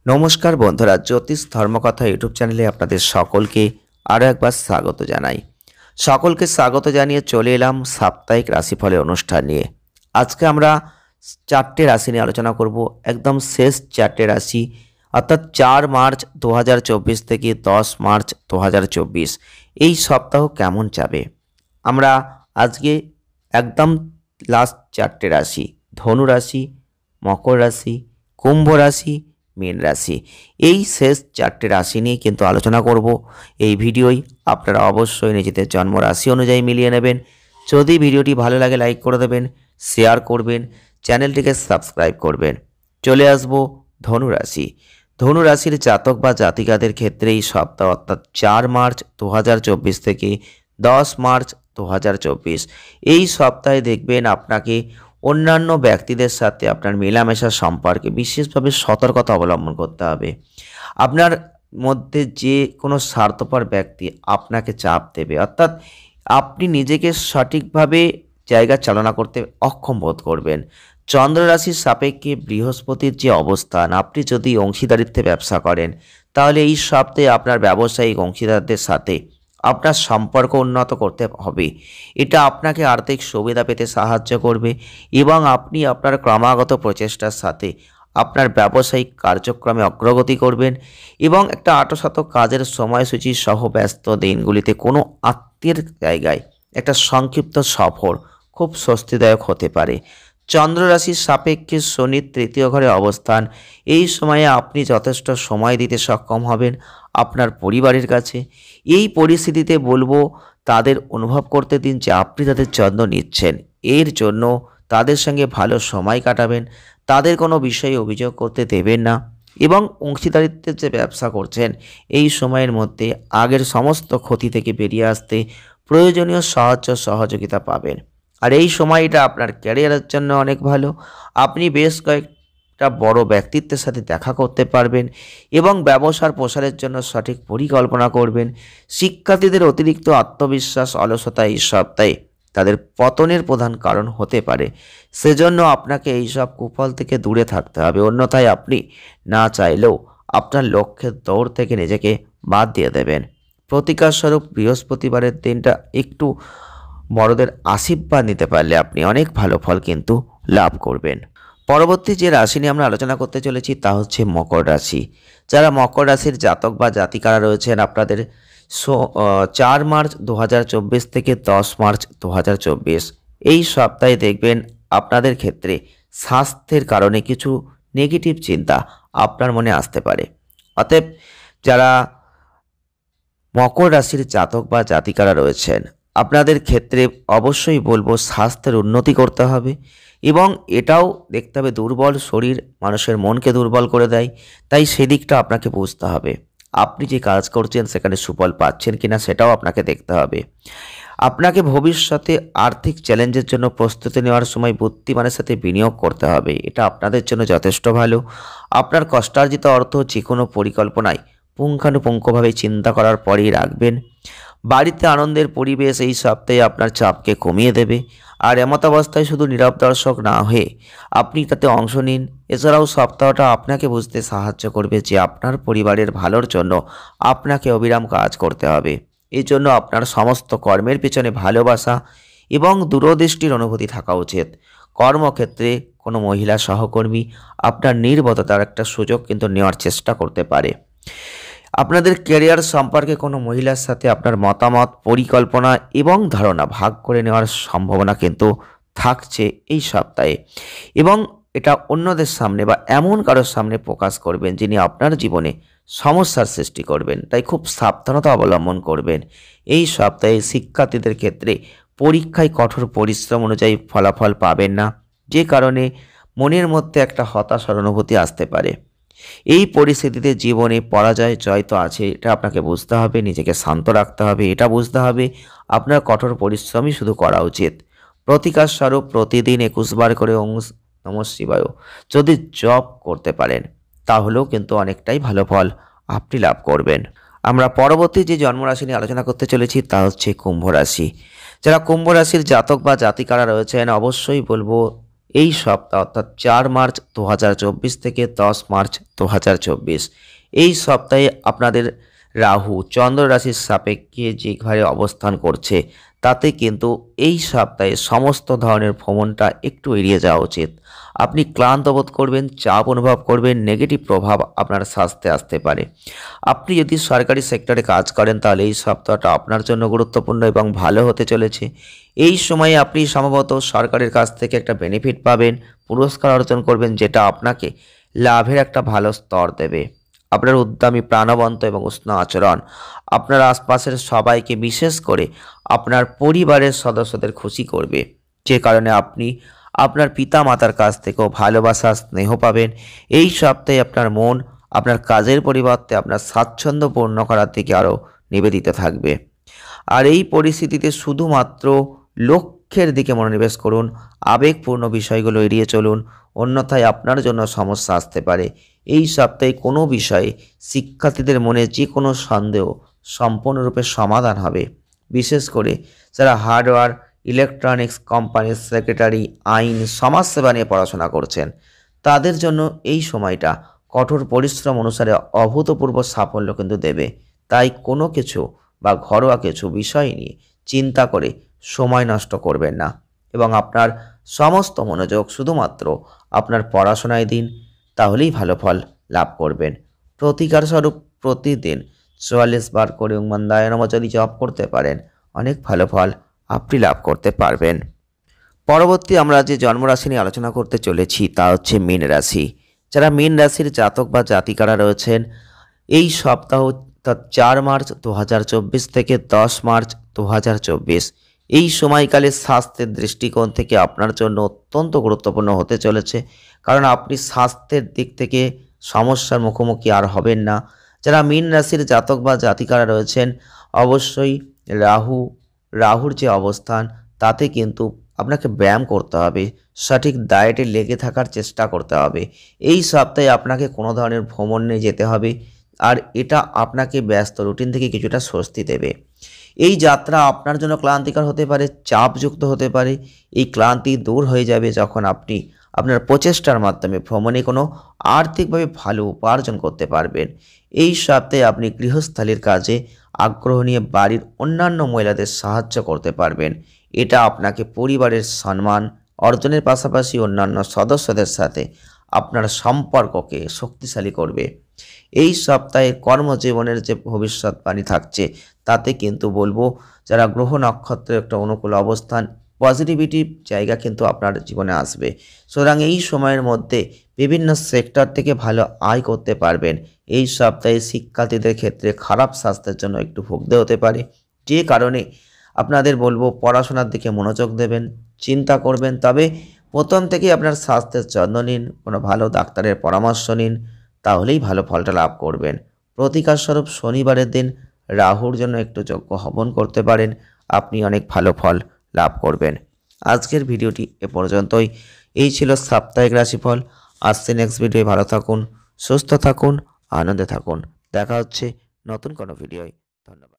নমস্কার বন্ধুরা, জ্যোতিষ ধর্মকথা ইউটিউব চ্যানেলে আপনাদের সকলকে আরও একবার স্বাগত জানাই। সকলকে স্বাগত জানিয়ে চলে এলাম সাপ্তাহিক রাশিফলের অনুষ্ঠান নিয়ে। আজকে আমরা চারটে রাশি নিয়ে আলোচনা করব, একদম শেষ চারটে রাশি, অর্থাৎ 4 মার্চ 2024 থেকে 10 মার্চ 2024 এই সপ্তাহ কেমন যাবে। আমরা আজকে একদম লাস্ট চারটে রাশি, ধনু রাশি, মকর রাশি, কুম্ভ রাশি, মীন রাশি, এই শেষ চারটে রাশি নিয়ে কিন্তু আলোচনা করব এই ভিডিওয়। আপনারা অবশ্যই নিজেদের জন্ম রাশি অনুযায়ী মিলিয়ে নেবেন। যদি ভিডিওটি ভালো লাগে লাইক করে দেবেন, শেয়ার করবেন, চ্যানেলটিকে সাবস্ক্রাইব করবেন। চলে আসব ধনু রাশি। ধনু রাশির জাতক বা জাতিকাদের ক্ষেত্রে এই সপ্তাহ অর্থাৎ 4 মার্চ 2024 থেকে 10 মার্চ 2024 এই সপ্তাহে দেখবেন আপনাকে অন্যান্য ব্যক্তিদের সাথে আপনার মেলামেশা সম্পর্কে বিশেষভাবে সতর্কতা অবলম্বন করতে হবে। আপনার মধ্যে যে কোনো স্বার্থপর ব্যক্তি আপনাকে চাপ দেবে, অর্থাৎ আপনি নিজেকে সঠিকভাবে জায়গা চালনা করতে অক্ষম বোধ করবেন। চন্দ্র রাশির সাপেক্ষে বৃহস্পতির যে অবস্থান, আপনি যদি অংশীদারিত্বে ব্যবসা করেন তাহলে এই সপ্তাহে আপনার ব্যবসায়িক অংশীদারদের সাথে আপনার সম্পর্ক উন্নত করতে হবে। এটা আপনাকে আর্থিক সুবিধা পেতে সাহায্য করবে এবং আপনি আপনার ক্রমাগত প্রচেষ্টার সাথে আপনার ব্যবসায়িক কার্যক্রমে অগ্রগতি করবেন এবং একটা আঁটসাঁট কাজের সময়সূচি সহ ব্যস্ত দিনগুলিতে কোনো আত্মীয়ের জায়গায় একটা সংক্ষিপ্ত সফর খুব স্বস্তিদায়ক হতে পারে। চন্দ্র রাশির সাপেক্ষে শনির তৃতীয় ঘরে অবস্থান, এই সময়ে আপনি যথেষ্ট সময় দিতে সক্ষম হবেন আপনার পরিবারের কাছে। এই পরিস্থিতিতে বলবো তাদের অনুভব করতে দিন যে আপনি তাদের যত্ন নিচ্ছেন, এর জন্য তাদের সঙ্গে ভালো সময় কাটাবেন, তাদের কোনো বিষয়ে অভিযোগ করতে দেবেন না এবং অংশীদারিত্বের যে ব্যবসা করছেন এই সময়ের মধ্যে আগের সমস্ত ক্ষতি থেকে বেরিয়ে আসতে প্রয়োজনীয় সাহায্য সহযোগিতা পাবেন। আর এই সময়টা আপনার ক্যারিয়ারের জন্য অনেক ভালো। আপনি বেশ কয়েকটা বড় ব্যক্তিত্বের সাথে দেখা করতে পারবেন এবং ব্যবসার প্রসারের জন্য সঠিক পরিকল্পনা করবেন। শিক্ষার্থীদের অতিরিক্ত আত্মবিশ্বাস অলসতা এই সপ্তাহে তাদের পতনের প্রধান কারণ হতে পারে, সেজন্য আপনাকে এইসব কুফল থেকে দূরে থাকতে হবে, অন্যথায় আপনি না চাইলেও আপনার লক্ষ্যের দৌড় থেকে নিজেকে বাদ দিয়ে দেবেন। প্রতিকারস্বরূপ বৃহস্পতিবারের দিনটা একটু বড়দের আশীর্বাদ নিতে পারলে আপনি অনেক ভালো ফল কিন্তু লাভ করবেন। পরবর্তী যে রাশি নিয়ে আমরা আলোচনা করতে চলেছি তা হচ্ছে মকর রাশি। যারা মকর রাশির জাতক বা জাতিকারা রয়েছেন, আপনাদের 4 মার্চ 2024 থেকে 10 মার্চ 2024 এই সপ্তাহে দেখবেন আপনাদের ক্ষেত্রে স্বাস্থ্যের কারণে কিছু নেগেটিভ চিন্তা আপনার মনে আসতে পারে। অতএব যারা মকর রাশির জাতক বা জাতিকারা রয়েছেন, আপনাদের ক্ষেত্রে অবশ্যই বলবো স্বাস্থ্যের উন্নতি করতে হবে এবং এটাও দেখতে হবে দুর্বল শরীর মানুষের মনকে দুর্বল করে দেয়, তাই সেদিকটা আপনাকে বুঝতে হবে। আপনি যে কাজ করছেন সেখানে সুফল পাচ্ছেন কিনা সেটাও আপনাকে দেখতে হবে। আপনাকে ভবিষ্যতে আর্থিক চ্যালেঞ্জের জন্য প্রস্তুতি নেওয়ার সময় বুদ্ধিমানের সাথে বিনিয়োগ করতে হবে, এটা আপনাদের জন্য যথেষ্ট ভালো। আপনার কষ্টার্জিত অর্থ যে কোনো পরিকল্পনায় পুঙ্খানুপুঙ্খভাবে চিন্তা করার পরেই রাখবেন। বাড়িতে আনন্দের পরিবেশ এই সপ্তাহে আপনার চাপকে কমিয়ে দেবে। আর এমতাবস্থায় শুধু নীরব দর্শক না হয়ে আপনি তাতে অংশ নিন। এছাড়াও সপ্তাহটা আপনাকে বুঝতে সাহায্য করবে যে আপনার পরিবারের ভালোর জন্য আপনাকে অবিরাম কাজ করতে হবে। এই জন্য আপনার সমস্ত কর্মের পেছনে ভালোবাসা এবং দূরদৃষ্টির অনুভূতি থাকা উচিত। কর্মক্ষেত্রে কোনো মহিলা সহকর্মী আপনার নির্বদতার একটা সুযোগ কিন্তু নেওয়ার চেষ্টা করতে পারে। আপনাদের ক্যারিয়ার সম্পর্কে কোনো মহিলার সাথে আপনার মতামত, পরিকল্পনা এবং ধারণা ভাগ করে নেওয়ার সম্ভাবনা কিন্তু থাকছে এই সপ্তাহে এবং এটা অন্যদের সামনে বা এমন কারোর সামনে প্রকাশ করবেন যিনি আপনার জীবনে সমস্যার সৃষ্টি করবেন, তাই খুব সাবধানতা অবলম্বন করবেন। এই সপ্তাহে শিক্ষার্থীদের ক্ষেত্রে পরীক্ষায় কঠোর পরিশ্রম অনুযায়ী ফলাফল পাবেন না, যে কারণে মনের মধ্যে একটা হতাশার অনুভূতি আসতে পারে। এই পরিস্থিতিতে জীবনে পরাজয় জয় তো আছে, এটা আপনাকে বুঝতে হবে। নিজেকে শান্ত রাখতে হবে, এটা বুঝতে হবে আপনার কঠোর পরিশ্রমই শুধু করা উচিত। প্রতিকার স্বরূপ প্রতিদিন 21 বার করে ওং নমঃ শিবায় যদি জপ করতে পারেন তাহলেও কিন্তু অনেকটাই ভালো ফল আপনি লাভ করবেন। আমরা পরবর্তী যে জন্মরাশি নিয়ে আলোচনা করতে চলেছি তা হচ্ছে কুম্ভ রাশি। যারা কুম্ভ রাশির জাতক বা জাতিকারা রয়েছেন, অবশ্যই বলবো এই সপ্তাহ অর্থাৎ 4 মার্চ 2024 থেকে 10 মার্চ 2024 এই সপ্তাহে আপনাদের রাহু চন্দ্র রাশির সাপেক্ষে যে ঘরে অবস্থান করছে তাতে কিন্তু এই সপ্তাহে সমস্ত ধরনের ভ্রমণটা একটু এড়িয়ে যাওয়া উচিত। আপনি ক্লান্ত বোধ করবেন, চাপ অনুভব করবেন, নেগেটিভ প্রভাব আপনার স্বাস্থ্যে আসতে পারে। আপনি যদি সরকারি সেক্টরে কাজ করেন তাহলে এই সপ্তাহটা আপনার জন্য গুরুত্বপূর্ণ এবং ভালো হতে চলেছে। এই সময়ে আপনি সম্ভবত সরকারের কাছ থেকে একটা বেনিফিট পাবেন, পুরস্কার অর্জন করবেন, যেটা আপনাকে লাভের একটা ভালো স্তর দেবে। আপনার উদ্যমী, প্রাণবন্ত এবং উষ্ণ আচরণ আপনার আশপাশের সবাইকে, বিশেষ করে আপনার পরিবারের সদস্যদের খুশি করবে, যে কারণে আপনি আপনার পিতা মাতার কাছ থেকেও ভালোবাসা, স্নেহ পাবেন। এই সপ্তাহে আপনার মন আপনার কাজের পরিবর্তে আপনার স্বাচ্ছন্দ্য পূর্ণ করার দিকে আরও নিবেদিত থাকবে। আর এই পরিস্থিতিতে শুধুমাত্র লক্ষ্যের দিকে মনোনিবেশ করুন, আবেগপূর্ণ বিষয়গুলো এড়িয়ে চলুন, অন্যথায় আপনার জন্য সমস্যা আসতে পারে। এই সপ্তাহে কোনো বিষয়ে শিক্ষার্থীদের মনে যে কোনো সন্দেহ সম্পূর্ণরূপে সমাধান হবে। বিশেষ করে যারা হার্ডওয়্যার, ইলেকট্রনিক্স কোম্পানির সেক্রেটারি, আইন, সমাজসেবা নিয়ে পড়াশোনা করছেন তাদের জন্য এই সময়টা কঠোর পরিশ্রম অনুসারে অভূতপূর্ব সাফল্য কিন্তু দেবে। তাই কোনো কিছু বা ঘরোয়া কিছু বিষয় নিয়ে চিন্তা করে সময় নষ্ট করবেন না এবং আপনার সমস্ত মনোযোগ শুধুমাত্র আপনার পড়াশোনায় দিন, তাহলেই ভালো ফল লাভ করবেন। প্রতিকার স্বরূপ প্রতিদিন 44 বার করে ওম মন্দায় নমঃ যদি জপ করতে পারেন, অনেক ভালো ফল আপনি লাভ করতে পারবেন। পরবর্তী আমরা যে জন্মরাশি নিয়ে আলোচনা করতে চলেছি তা হচ্ছে মীন রাশি। যারা মীন রাশির জাতক বা জাতিকারা রয়েছেন, এই সপ্তাহ অর্থাৎ 4 মার্চ 2024 থেকে 10 মার্চ 2024 এই সময়কালে স্বাস্থ্যের দৃষ্টিকোণ থেকে আপনার জন্য অত্যন্ত গুরুত্বপূর্ণ হতে চলেছে, কারণ আপনি স্বাস্থ্যের দিক থেকে সমস্যার মুখোমুখি আর হবেন না। যারা মীন রাশির জাতক বা জাতিকারা রয়েছেন, অবশ্যই রাহুর যে অবস্থান তাতে কিন্তু আপনাকে ব্যায়াম করতে হবে, সঠিক ডায়েটে লেগে থাকার চেষ্টা করতে হবে। এই সপ্তাহে আপনাকে কোনো ধরনের ভ্রমণ নিয়ে যেতে হবে, আর এটা আপনাকে ব্যস্ত রুটিন থেকে কিছুটা স্বস্তি দেবে। এই যাত্রা আপনার জন্য ক্লান্তিকর হতে পারে, চাপযুক্ত হতে পারে। এই ক্লান্তি দূর হয়ে যাবে যখন আপনি আপনার প্রচেষ্টার মাধ্যমে ভ্রমণে কোনো আর্থিকভাবে ভালো উপার্জন করতে পারবেন। এই সপ্তাহে আপনি গৃহস্থালির কাজে আগ্রহ নিয়ে বাড়ির অন্যান্য মহিলাদের সাহায্য করতে পারবেন। এটা আপনাকে পরিবারের সম্মান অর্জনের পাশাপাশি অন্যান্য সদস্যদের সাথে আপনার সম্পর্ককে শক্তিশালী করবে। এই সপ্তাহে কর্মজীবনের যে ভবিষ্যৎবাণী থাকছে তাতে কিন্তু বলবো, যারা গ্রহ নক্ষত্রের একটা অনুকূল অবস্থান, পজিটিভিটি জায়গা কিন্তু আপনার জীবনে আসবে। সুতরাং এই সময়ের মধ্যে বিভিন্ন সেক্টর থেকে ভালো আয় করতে পারবেন। এই সপ্তাহে শিক্ষার্থীদের ক্ষেত্রে খারাপ স্বাস্থ্যের জন্য একটু ভুগতে হতে পারে, যে কারণে আপনাদের বলবো পড়াশোনার দিকে মনোযোগ দেবেন, চিন্তা করবেন। তবে প্রথম থেকেই আপনার স্বাস্থ্যের যত্ন নিন, কোনো ভালো ডাক্তারের পরামর্শ নিন, তাহলেই ভালো ফলটা লাভ করবেন। প্রতিকার স্বরূপ শনিবারের দিন রাহুর জন্য একটু যজ্ঞ হবন করতে পারেন, আপনি অনেক ভালো ফল লাভ করবেন। আজকের ভিডিওটি এ পর্যন্তই। এই ছিল সাপ্তাহিক রাশিফল। আসছে নেক্সট ভিডিওয়ে। ভালো থাকুন, সুস্থ থাকুন, আনন্দে থাকুন। দেখা হচ্ছে নতুন কোনো ভিডিওয়। ধন্যবাদ।